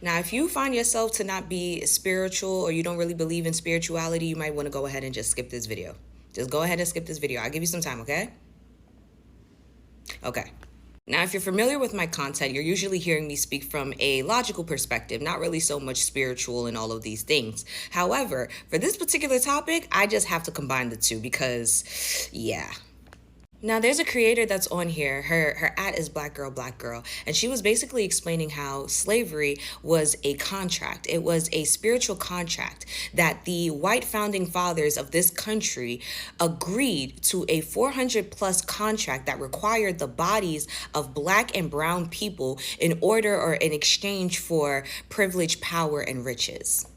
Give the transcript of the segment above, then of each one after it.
Now, if you find yourself to not be spiritual or you don't really believe in spirituality, you might want to go ahead and just skip this video. Just go ahead and skip this video. I'll give you some time, okay? Okay. Now, if you're familiar with my content, you're usually hearing me speak from a logical perspective, not really so much spiritual and all of these things. However, for this particular topic, I just have to combine the two because, yeah. Now, there's a creator that's on here. Her @ is Black Girl, and she was basically explaining how slavery was a contract. It was a spiritual contract that the white founding fathers of this country agreed to, a 400 plus contract that required the bodies of Black and brown people in order or in exchange for privilege, power, and riches.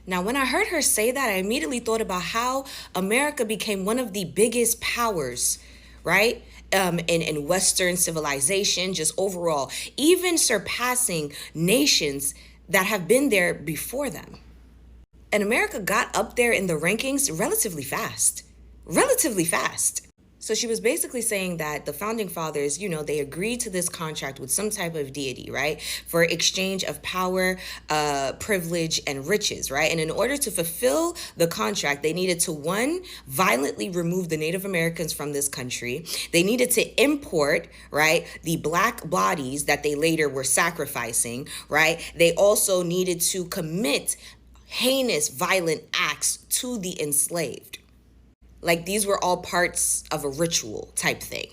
Now, when I heard her say that, I immediately thought about how America became one of the biggest powers, right? In Western civilization, just overall, even surpassing nations that have been there before them. And America got up there in the rankings relatively fast. Relatively fast. So she was basically saying that the founding fathers, they agreed to this contract with some type of deity, right? For exchange of power, privilege, and riches, right? And in order to fulfill the contract, they needed to, one, violently remove the Native Americans from this country. They needed to import, right, the Black bodies that they later were sacrificing, right? They also needed to commit heinous, violent acts to the enslaved. Like, these were all parts of a ritual type thing.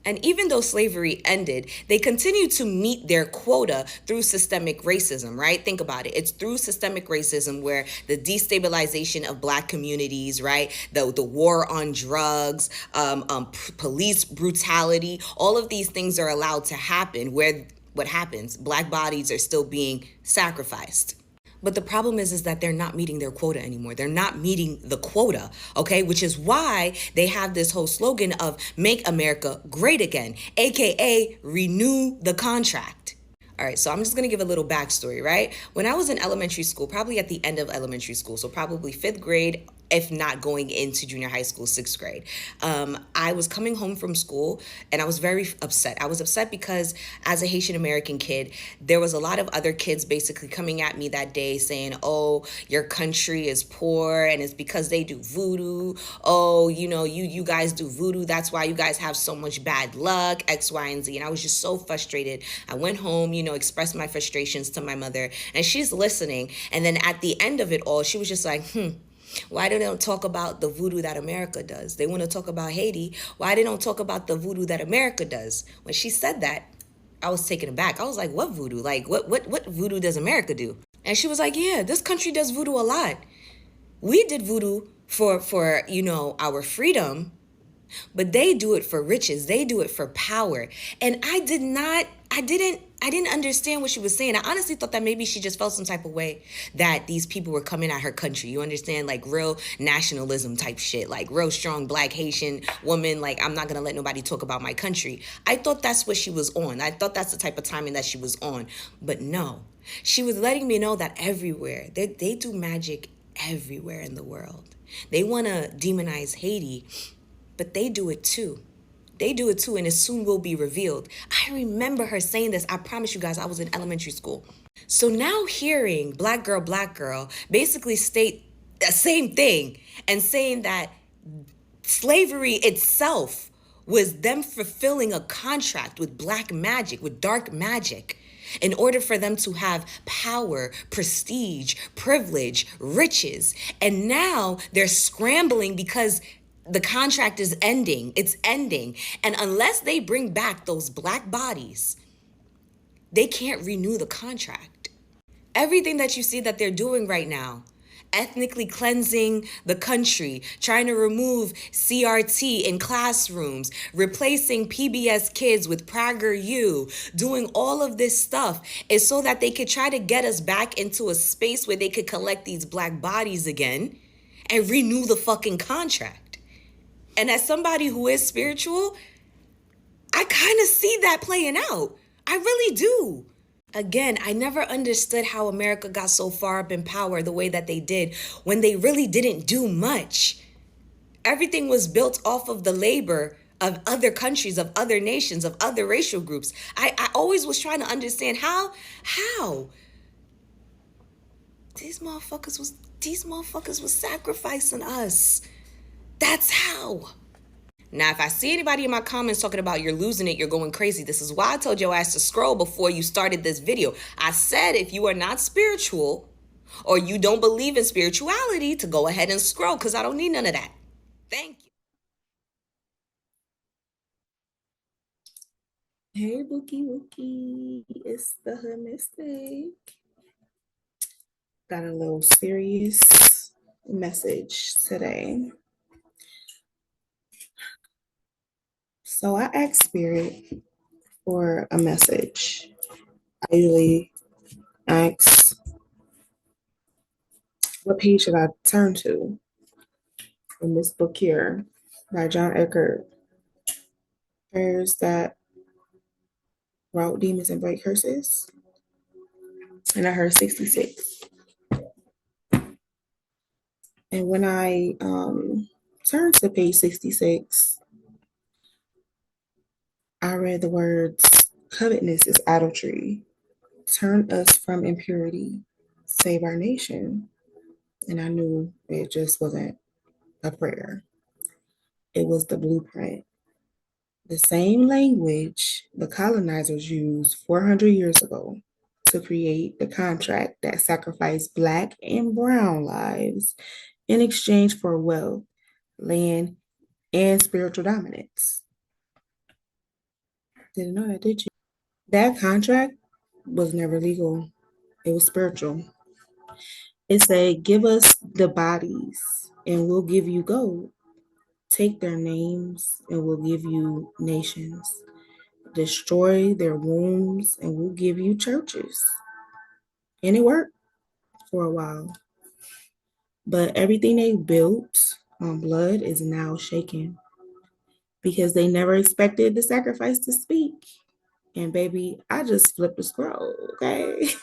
And even though slavery ended, they continued to meet their quota through systemic racism, right? Think about it. It's through systemic racism where the destabilization of Black communities, right? The war on drugs, police brutality, all of these things are allowed to happen where what happens? Black bodies are still being sacrificed. But the problem is that they're not meeting their quota anymore. They're not meeting the quota, okay? Which is why they have this whole slogan of Make America Great Again, AKA renew the contract. All right, so I'm just gonna give a little backstory, right? When I was in elementary school, probably at the end of elementary school, so probably 5th grade, if not going into junior high school, 6th grade. I was coming home from school and I was very upset. I was upset because as a Haitian American kid, there was a lot of other kids basically coming at me that day saying, oh, your country is poor and it's because they do voodoo. Oh, you guys do voodoo. That's why you guys have so much bad luck, X, Y, and Z. And I was just so frustrated. I went home, expressed my frustrations to my mother, and she's listening. And then at the end of it all, she was just like, why they don't talk about the voodoo that America does? They want to talk about Haiti. Why they don't talk about the voodoo that America does? When she said that, I was taken aback. I was like, what voodoo? Like, what voodoo does America do? And she was like, yeah, this country does voodoo a lot. We did voodoo for our freedom, but they do it for riches. They do it for power. And I didn't understand what she was saying. I honestly thought that maybe she just felt some type of way that these people were coming at her country. You understand? Like real nationalism type shit, like real strong Black Haitian woman. Like, I'm not going to let nobody talk about my country. I thought that's what she was on. I thought that's the type of timing that she was on. But no, she was letting me know that everywhere, they do magic everywhere in the world. They want to demonize Haiti, but they do it too. They do it too, and it soon will be revealed. I remember her saying this. I promise you guys, I was in elementary school. So now hearing Black Girl basically state the same thing and saying that slavery itself was them fulfilling a contract with black magic, with dark magic, in order for them to have power, prestige, privilege, riches. And now they're scrambling because the contract is ending. It's ending. And unless they bring back those Black bodies, they can't renew the contract. Everything that you see that they're doing right now, ethnically cleansing the country, trying to remove CRT in classrooms, replacing PBS kids with PragerU, doing all of this stuff is so that they could try to get us back into a space where they could collect these Black bodies again and renew the fucking contract. And as somebody who is spiritual, I kind of see that playing out. I really do. Again, I never understood how America got so far up in power the way that they did when they really didn't do much. Everything was built off of the labor of other countries, of other nations, of other racial groups. I always was trying to understand how these motherfuckers was sacrificing us. That's how. Now, if I see anybody in my comments talking about you're losing it, you're going crazy, this is why I told your ass to scroll before you started this video. I said if you are not spiritual or you don't believe in spirituality, to go ahead and scroll, because I don't need none of that. Thank you. Hey, Bookie Wookie, it's the Hood Mystic. Got a little serious message today. So I asked Spirit for a message. I usually ask, what page should I turn to in this book here by John Eckert? Prayers that rout demons and break curses. And I heard 66. And when I turned to page 66, I read the words, covetousness is idolatry. Turn us from impurity. Save our nation. And I knew it just wasn't a prayer. It was the blueprint. The same language the colonizers used 400 years ago to create the contract that sacrificed Black and Brown lives in exchange for wealth, land, and spiritual dominance. Didn't know that, did you? That contract was never legal. It was spiritual. It said, give us the bodies and we'll give you gold. Take their names and we'll give you nations. Destroy their wombs and we'll give you churches. And it worked for a while. But everything they built on blood is now shaken because they never expected the sacrifice to speak. And baby, I just flipped the scroll, okay?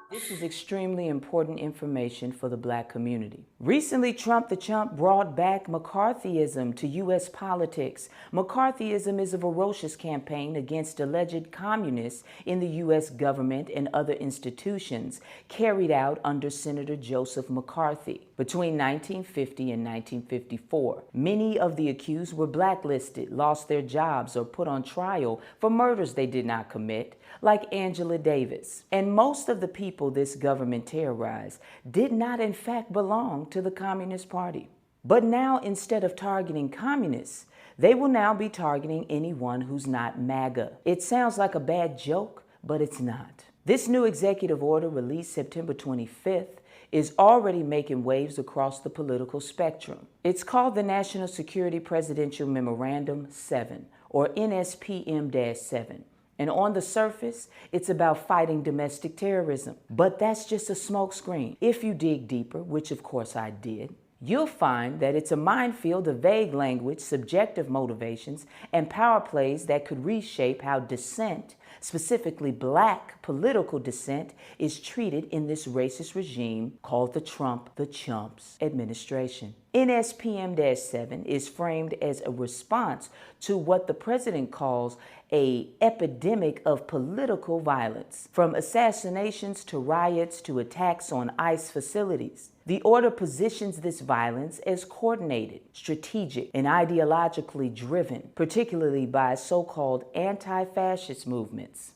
This is extremely important information for the Black community. Recently, Trump the Chump brought back McCarthyism to U.S. politics. McCarthyism is a ferocious campaign against alleged communists in the U.S. government and other institutions carried out under Senator Joseph McCarthy between 1950 and 1954. Many of the accused were blacklisted, lost their jobs, or put on trial for murders they did not commit, like Angela Davis. And most of the people this government terrorized did not in fact belong to the Communist Party. But now, instead of targeting communists, they will now be targeting anyone who's not MAGA. It sounds like a bad joke, but it's not. This new executive order, released September 25th, is already making waves across the political spectrum. It's called the National Security Presidential Memorandum 7, or NSPM-7. And on the surface, it's about fighting domestic terrorism. But that's just a smokescreen. If you dig deeper, which of course I did, you'll find that it's a minefield of vague language, subjective motivations, and power plays that could reshape how dissent, specifically Black political dissent, is treated in this racist regime called the Trump the Chumps administration. NSPM-7 is framed as a response to what the president calls an epidemic of political violence, from assassinations to riots to attacks on ICE facilities. The order positions this violence as coordinated, strategic, and ideologically driven, particularly by so-called anti-fascist movements.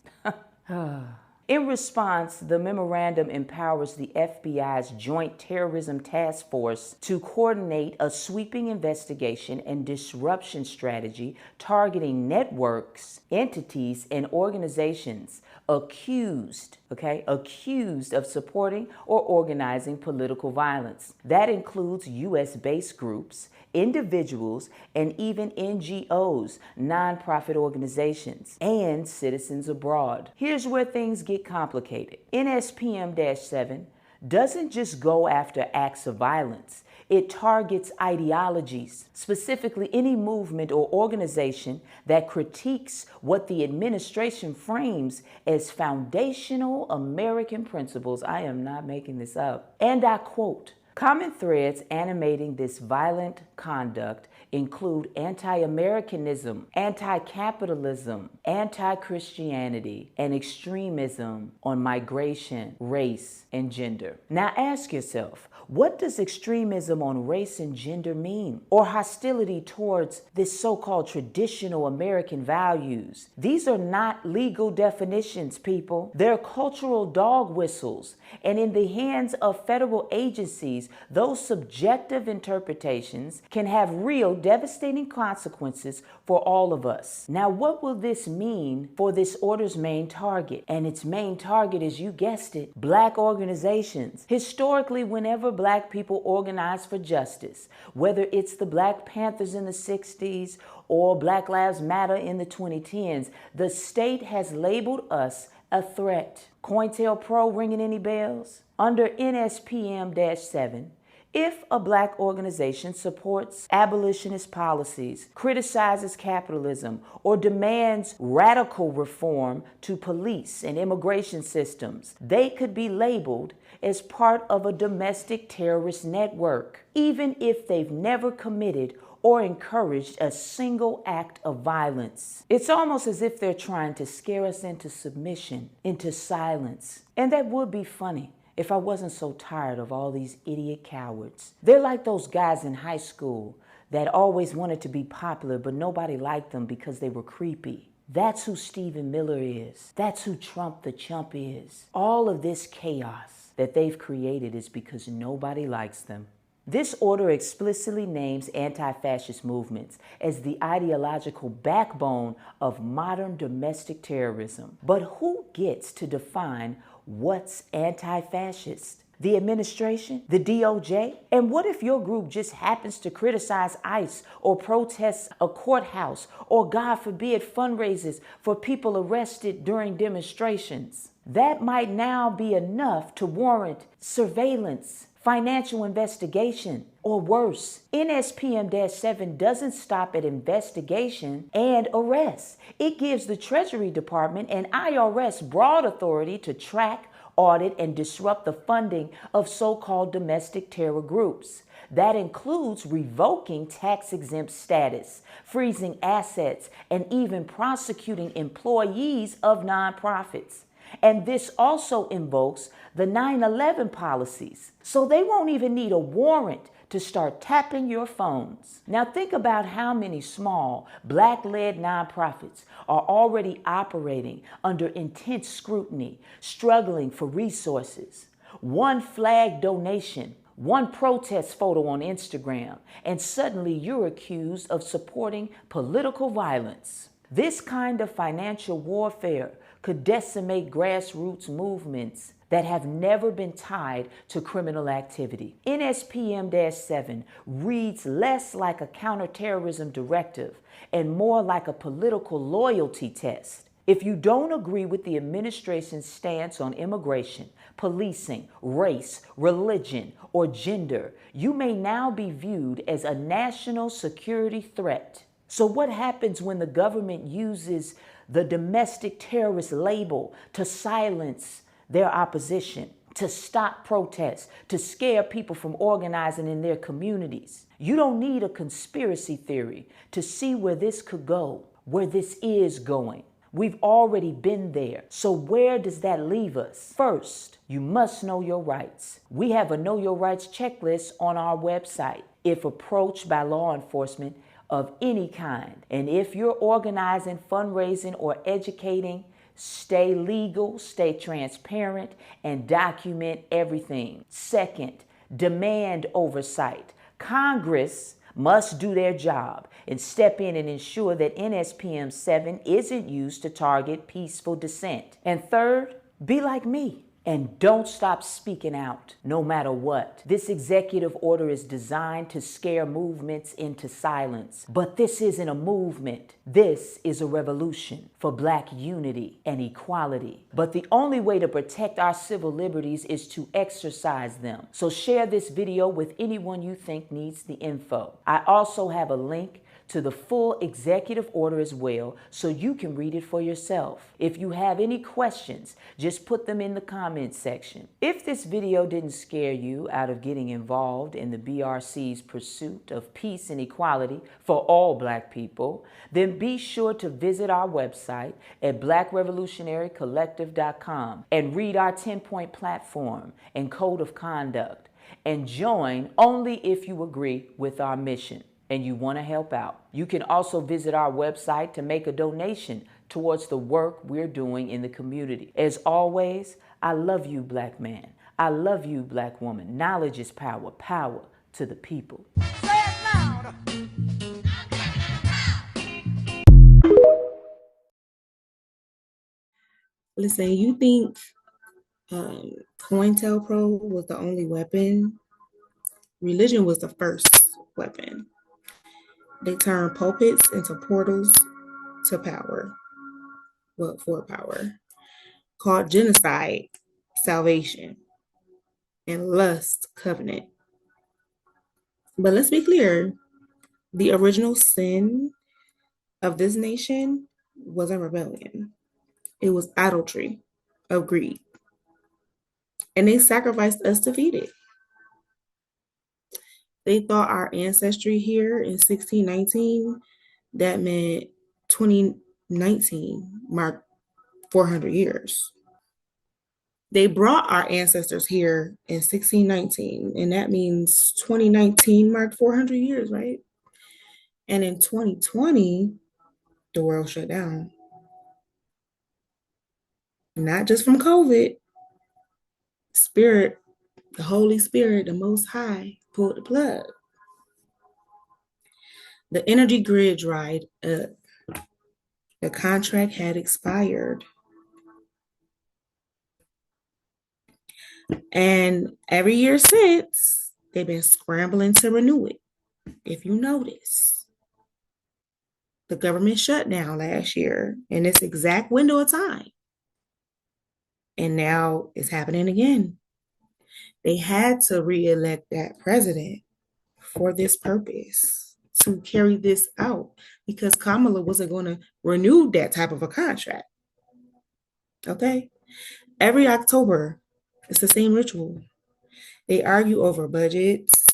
In response, the memorandum empowers the FBI's Joint Terrorism Task Force to coordinate a sweeping investigation and disruption strategy targeting networks, entities, and organizations accused of supporting or organizing political violence. That includes U.S.-based groups, individuals, and even NGOs, nonprofit organizations, and citizens abroad. Here's where things get complicated. NSPM-7 doesn't just go after acts of violence. It targets ideologies, specifically any movement or organization that critiques what the administration frames as foundational American principles. I am not making this up. And I quote, Common threads animating this violent conduct include anti-Americanism, anti-capitalism, anti-Christianity, and extremism on migration, race, and gender. Now ask yourself, what does extremism on race and gender mean? Or hostility towards this so-called traditional American values? These are not legal definitions, people. They're cultural dog whistles. And in the hands of federal agencies, those subjective interpretations can have real devastating consequences for all of us. Now, what will this mean for this order's main target? And its main target is, you guessed it, Black organizations. Historically, whenever Black people organize for justice, whether it's the Black Panthers in the 60s or Black Lives Matter in the 2010s, the state has labeled us a threat. Cointelpro ringing any bells? Under NSPM-7, if a Black organization supports abolitionist policies, criticizes capitalism, or demands radical reform to police and immigration systems, they could be labeled as part of a domestic terrorist network, even if they've never committed or encouraged a single act of violence. It's almost as if they're trying to scare us into submission, into silence. And that would be funny if I wasn't so tired of all these idiot cowards. They're like those guys in high school that always wanted to be popular, but nobody liked them because they were creepy. That's who Stephen Miller is. That's who Trump the Chump is. All of this chaos that they've created is because nobody likes them. This order explicitly names anti-fascist movements as the ideological backbone of modern domestic terrorism. But who gets to define what's anti-fascist? The administration? The DOJ? And what if your group just happens to criticize ICE or protest a courthouse or, God forbid, fundraisers for people arrested during demonstrations? That might now be enough to warrant surveillance, financial investigation, or worse. NSPM-7 doesn't stop at investigation and arrest. It gives the Treasury Department and IRS broad authority to track, audit, and disrupt the funding of so-called domestic terror groups. That includes revoking tax-exempt status, freezing assets, and even prosecuting employees of nonprofits. And this also invokes the 9/11 policies. So they won't even need a warrant to start tapping your phones. Now think about how many small Black-led nonprofits are already operating under intense scrutiny, struggling for resources. One flag donation, one protest photo on Instagram, and suddenly you're accused of supporting political violence. This kind of financial warfare could decimate grassroots movements that have never been tied to criminal activity. NSPM-7 reads less like a counterterrorism directive and more like a political loyalty test. If you don't agree with the administration's stance on immigration, policing, race, religion, or gender, you may now be viewed as a national security threat. So what happens when the government uses the domestic terrorist label to silence their opposition, to stop protests, to scare people from organizing in their communities? You don't need a conspiracy theory to see where this could go, where this is going. We've already been there. So where does that leave us? First, you must know your rights. We have a Know Your Rights checklist on our website. If approached by law enforcement of any kind, and if you're organizing, fundraising, or educating, stay legal, stay transparent, and document everything. Second, demand oversight. Congress must do their job and step in and ensure that NSPM-7 isn't used to target peaceful dissent. And third, be like me and don't stop speaking out, no matter what. This executive order is designed to scare movements into silence. But this isn't a movement. This is a revolution for Black unity and equality. But the only way to protect our civil liberties is to exercise them. So share this video with anyone you think needs the info. I also have a link to the full executive order as well, so you can read it for yourself. If you have any questions, just put them in the comments section. If this video didn't scare you out of getting involved in the BRC's pursuit of peace and equality for all Black people, then be sure to visit our website at blackrevolutionarycollective.com and read our 10-point platform and code of conduct, and join only if you agree with our mission and you want to help out. You can also visit our website to make a donation towards the work we're doing in the community. As always, I love you, Black man. I love you, Black woman. Knowledge is power. Power to the people. Say it loud. Listen, you think Cointelpro was the only weapon? Religion was the first weapon. They turned pulpits into portals to power. Well, for power. Called genocide, salvation, and lust, covenant. But let's be clear, the original sin of this nation wasn't rebellion. It was idolatry of greed. And they sacrificed us to feed it. They thought our ancestry here in 1619, that meant 2019 marked 400 years. They brought our ancestors here in 1619, and that means 2019 marked 400 years, right? And in 2020, the world shut down. Not just from COVID. Spirit, the Holy Spirit, the Most High, pulled the plug. The energy grid dried up. The contract had expired. And every year since, they've been scrambling to renew it. If you notice, the government shut down last year in this exact window of time. And now it's happening again. They had to re-elect that president for this purpose, to carry this out, because Kamala wasn't going to renew that type of a contract. Okay? Every October, it's the same ritual. They argue over budgets,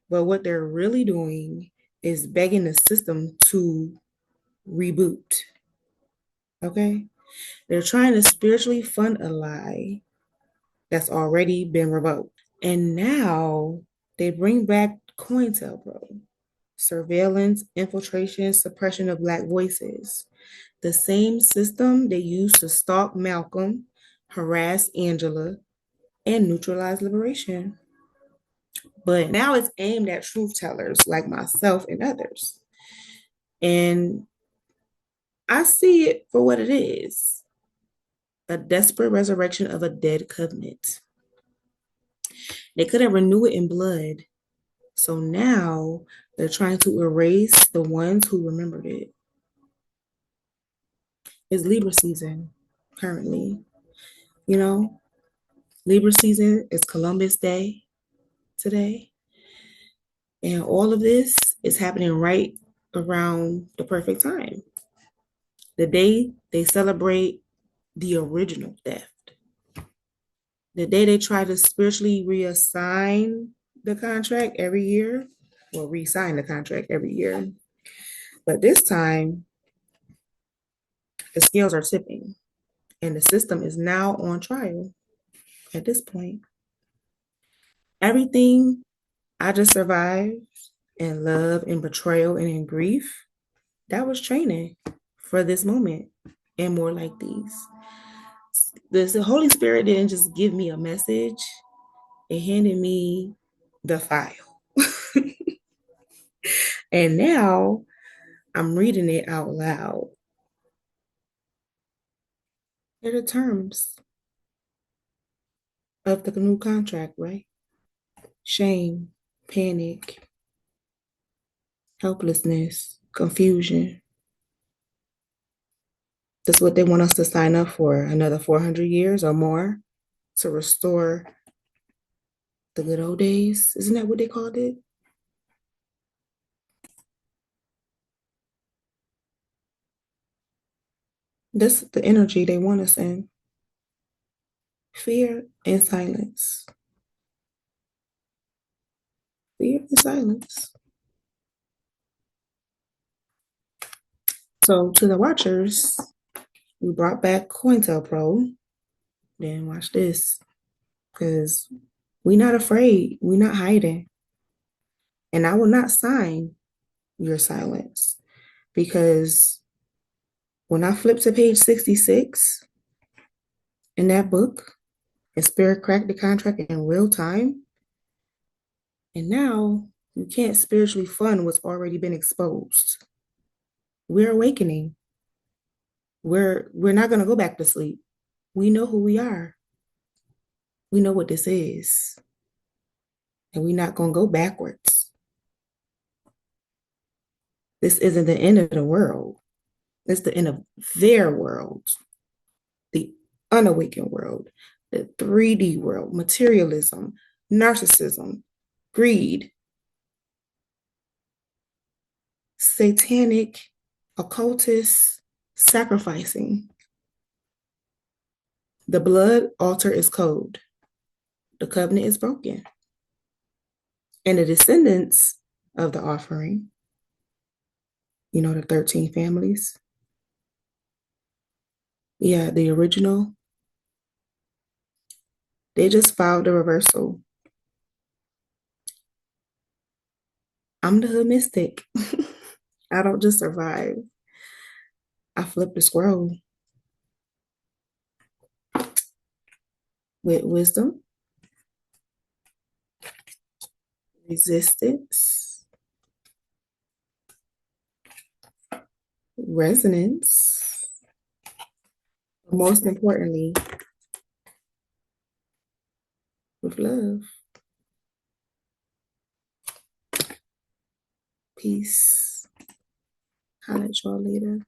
but what they're really doing is begging the system to reboot. Okay? They're trying to spiritually fund a lie that's already been revoked. And now they bring back Cointelpro, surveillance, infiltration, suppression of Black voices. The same system they used to stalk Malcolm, harass Angela, and neutralize liberation. But now it's aimed at truth tellers like myself and others. And I see it for what it is: a desperate resurrection of a dead covenant. They couldn't renew it in blood. So now they're trying to erase the ones who remembered it. It's Libra season currently. You know, Libra season is Columbus Day today. And all of this is happening right around the perfect time. The day they celebrate the original theft. The day they try to spiritually reassign the contract every year, or re-sign the contract every year. But this time, the scales are tipping, and the system is now on trial at this point. Everything I just survived in love, in betrayal, and in grief, that was training for this moment and more like these. The Holy Spirit didn't just give me a message, it handed me the file. And now I'm reading it out loud. They're the terms of the new contract, right? Shame, panic, helplessness, confusion. That's what they want us to sign up for, another 400 years or more to restore the good old days. Isn't that what they called it? That's the energy they want us in. Fear and silence. Fear and silence. So to the watchers, we brought back Cointelpro. Then watch this. Because we're not afraid. We're not hiding. And I will not sign your silence. Because when I flip to page 66 in that book, and Spirit cracked the contract in real time, and now you can't spiritually fund what's already been exposed. We're awakening. We're not going to go back to sleep. We know who we are. We know what this is. And we're not going to go backwards. This isn't the end of the world. It's the end of their world, the unawakened world, the 3D world, materialism, narcissism, greed, satanic, occultist, sacrificing. The blood altar is cold. The covenant is broken. And the descendants of the offering, the 13 families. Yeah, the original. They just filed the reversal. I'm the hood mystic. I don't just survive. I flip the scroll with wisdom, resistance, resonance, but most importantly, with love. Peace. Holla at y'all later.